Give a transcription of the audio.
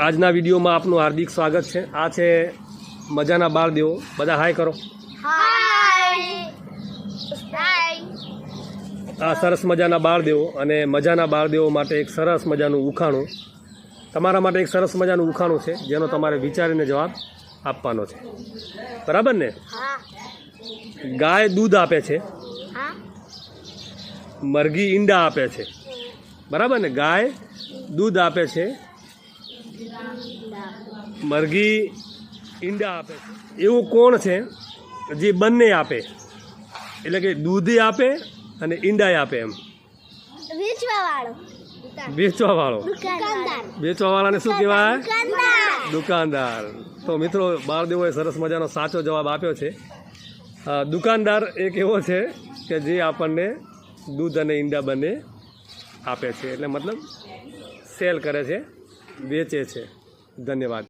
આજના વિડીયોમાં આપનું હાર્દિક સ્વાગત છે। આ છે મજાના બાળદેવો, બધા હાય કરો। આ સરસ મજાના બાળદેવો અને મજાના બાળદેવો માટે એક સરસ મજાનું ઉખાણું, તમારા માટે એક સરસ મજાનું ઉખાણું છે જેનો તમારે વિચારીને જવાબ આપવાનો છે, બરાબર ને? ગાય દૂધ આપે છે, મરઘી ઈંડા આપે છે, બરાબર ને? ગાય દૂધ આપે છે, મરઘી ઈંડા આપે છે, એવું કોણ છે જે બંને આપે? એટલે કે દૂધ આપે અને ઈંડા આપે, એમ વેચવા વાળાને શું કહેવાય? દુકાનદાર। તો મિત્રો, બાળદેવોએ સરસ મજાનો સાચો જવાબ આપ્યો છે। દુકાનદાર એક એવો છે કે જે આપણને દૂધ અને ઈંડા બંને આપે છે, એટલે મતલબ સેલ કરે છે, વેચે છે। ધન્યવાદ।